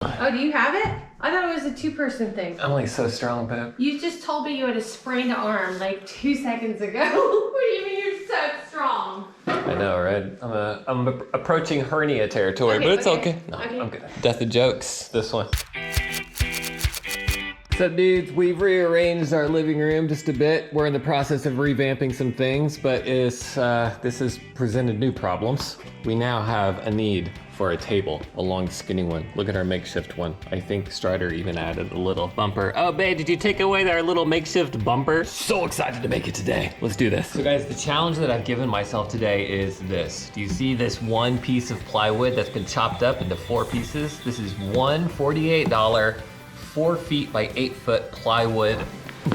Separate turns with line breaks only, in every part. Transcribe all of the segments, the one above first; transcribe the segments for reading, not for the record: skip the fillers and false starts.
Oh, do you have it? I thought it was a two-person thing.
I'm like so strong, babe.
You just told me you had a sprained arm like 2 seconds ago. What do you mean you're so strong?
I know, right? I'm approaching hernia territory,
Okay,
but it's
okay.
okay. No,
Okay.
I'm good. Death of jokes, this one. What's up, dudes? We've rearranged our living room just a bit. We're in the process of revamping some things, but this has presented new problems. We now have a need for a table, a long skinny one. Look at our makeshift one. I think Strider even added a little bumper. Oh babe, did you take away our little makeshift bumper? So excited to make it today. Let's do this. So guys, the challenge that I've given myself today is this. Do you see this one piece of plywood that's been chopped up into 4 pieces? This is one $48, 4 feet by 8 foot plywood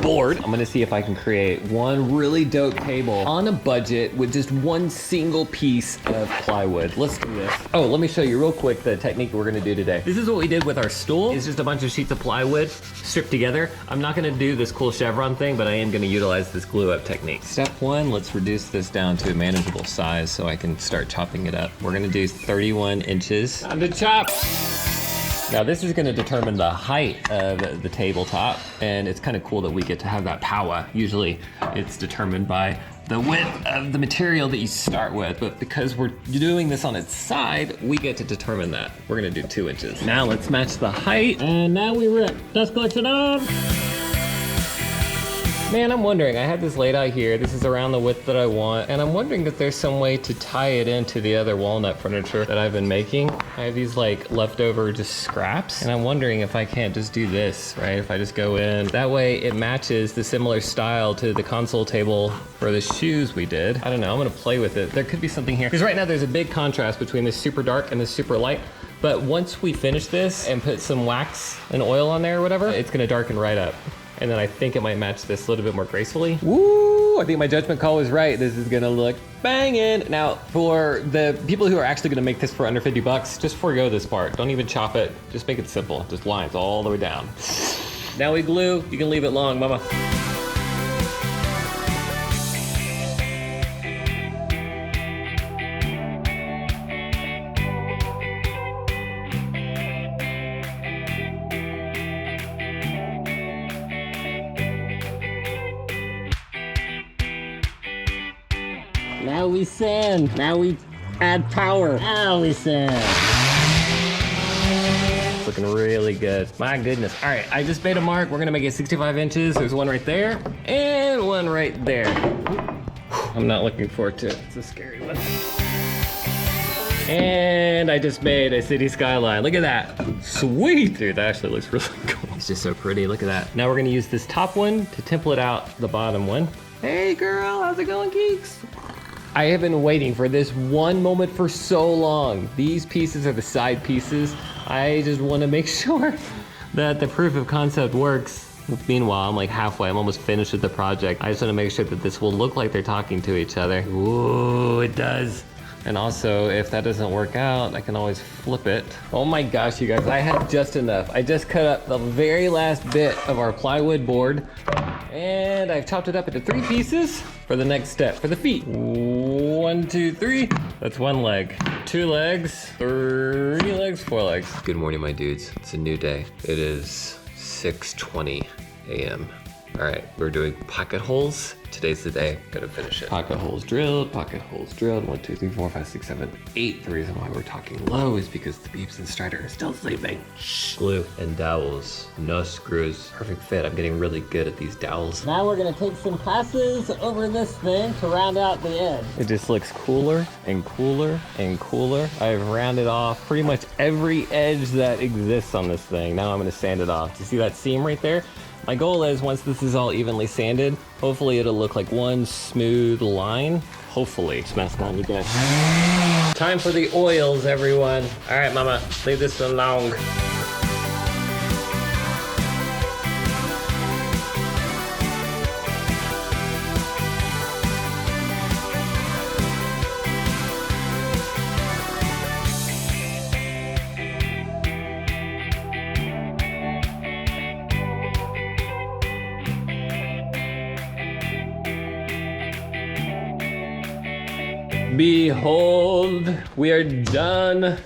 board. I'm gonna see if I can create one really dope table on a budget with just one single piece of plywood. Let's do this. Oh, let me show you real quick the technique we're gonna do today. This is what we did with our stool. It's just a bunch of sheets of plywood stripped together. I'm not gonna do this cool chevron thing, but I am gonna utilize this glue up technique. Step 1, let's reduce this down to a manageable size so I can start chopping it up. We're gonna do 31 inches. Time to chop. Now this is gonna determine the height of the tabletop, and it's kind of cool that we get to have that power. Usually it's determined by the width of the material that you start with, but because we're doing this on its side, we get to determine that. We're gonna do 2 inches. Now let's match the height, and now we rip. Dust collection on! Man, I'm wondering, I had this laid out here. This is around the width that I want, and I'm wondering if there's some way to tie it into the other walnut furniture that I've been making. I have these like leftover just scraps, and I'm wondering if I can't just do this, right? If I just go in, that way it matches the similar style to the console table for the shoes we did. I don't know, I'm gonna play with it. There could be something here. Because right now there's a big contrast between this super dark and this super light. But once we finish this and put some wax and oil on there or whatever, it's gonna darken right up. And then I think it might match this a little bit more gracefully. Woo! I think my judgment call was right. This is gonna look banging. Now, for the people who are actually gonna make this for under 50 bucks, just forego this part. Don't even chop it. Just make it simple. Just lines all the way down. Now we glue. You can leave it long, mama. Now we sand. Now we add power. Now we sand. It's looking really good. My goodness. All right, I just made a mark. We're gonna make it 65 inches. There's one right there and one right there. I'm not looking forward to it. It's a scary one. And I just made a city skyline. Look at that. Sweet. Dude, that actually looks really cool. It's just so pretty. Look at that. Now we're gonna use this top one to template out the bottom one. Hey girl, how's it going, geeks? I have been waiting for this one moment for so long. These pieces are the side pieces. I just want to make sure that the proof of concept works. Meanwhile, I'm like halfway. I'm almost finished with the project. I just want to make sure that this will look like they're talking to each other. Ooh, it does. And also, if that doesn't work out, I can always flip it. Oh my gosh, you guys, I have just enough. I just cut up the very last bit of our plywood board, and I've chopped it up into 3 pieces for the next step, for the feet. 1, 2, 3. That's 1 leg. 2 legs, 3 legs, 4 legs. Good morning, my dudes. It's a new day. It is 6:20 a.m. All right, we're doing pocket holes. Today's the day, gotta finish it. Pocket holes drilled, pocket holes drilled. 1, 2, 3, 4, 5, 6, 7, 8. The reason why we're talking low is because the Beeps and Strider are still sleeping. Shh. Glue and dowels, no screws. Perfect fit, I'm getting really good at these dowels.
Now we're gonna take some passes over this thing to round out the edge.
It just looks cooler and cooler and cooler. I've rounded off pretty much every edge that exists on this thing. Now I'm gonna sand it off. You see that seam right there? My goal is once this is all evenly sanded, hopefully it'll look like one smooth line. Hopefully. Smash on, you guys. Time for the oils, everyone. All right, mama, leave this alone. Behold, we are done.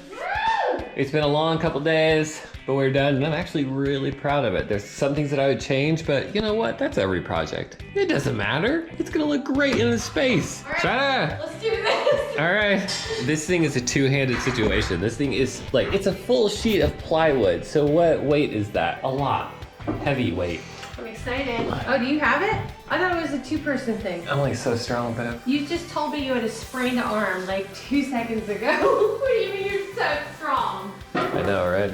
It's been a long couple days, but we're done, and I'm actually really proud of it. There's some things that I would change, but you know what? That's every project. It doesn't matter. It's gonna look great in the space.
All right,
Shana!
let's do this.
All right. This thing is a two-handed situation. This thing is like, it's a full sheet of plywood. So what weight is that? A lot. Heavy weight.
I'm excited. Oh, do you have it? I thought it was a two-person thing.
I'm like so strong, but
You just told me you had a sprained arm like 2 seconds ago. What do you mean you're so strong?
I know, right?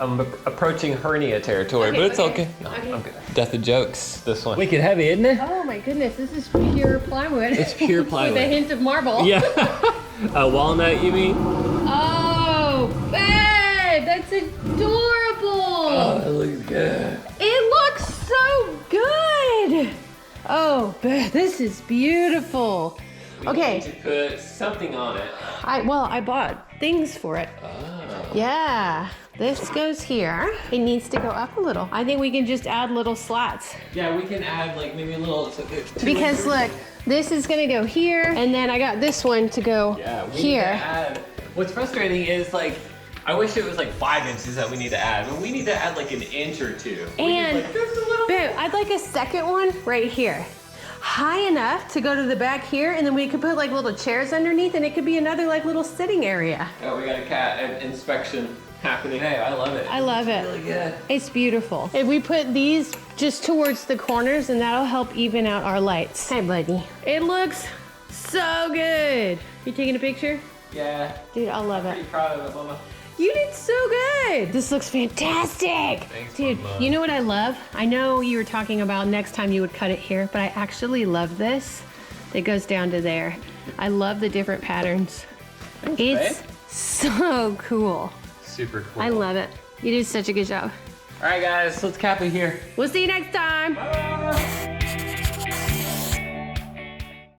I'm approaching hernia territory,
Okay,
but it's
okay.
okay. No,
Okay.
I'm good. Death of jokes. This one. Wicked heavy, isn't it?
Oh my goodness, this is pure plywood.
It's pure plywood.
With a hint of marble.
Yeah. A walnut, you mean?
Oh, babe, that's adorable.
Oh, that looks good.
It looks so good. Oh, babe, this is beautiful.
We
Okay.
need to put something on it.
I bought things for it.
Oh.
Yeah, this goes here. It needs to go up a little. I think we can just add little slats.
Yeah, we can add like maybe a little.
Because look, this is gonna go here, and then I got this one to go
Yeah, we need to
here.
add. What's frustrating is like, I wish it was like 5 inches that we need to add, but we need to add like an inch or two.
And
like, just a little.
babe, I'd like a second one right here. High enough to go to the back here, and then we could put like little chairs underneath, and it could be another like little sitting area.
Oh, we got a cat inspection happening. Hey, I love it.
I love it.
Really good.
It's beautiful. If we put these just towards the corners, and that'll help even out our lights. Hi, buddy. It looks so good. You taking a picture?
Yeah.
Dude, I love it.
Pretty proud of it, Mama.
You did so good. This looks fantastic.
Thanks,
Dude,
Mama.
you know what I love? I know you were talking about next time you would cut it here, but I actually love this. That goes down to there. I love the different patterns. It's
babe.
so cool.
Super cool.
I love it. You did such a good job.
All right, guys, let's cap it here.
We'll see you next time.
Bye.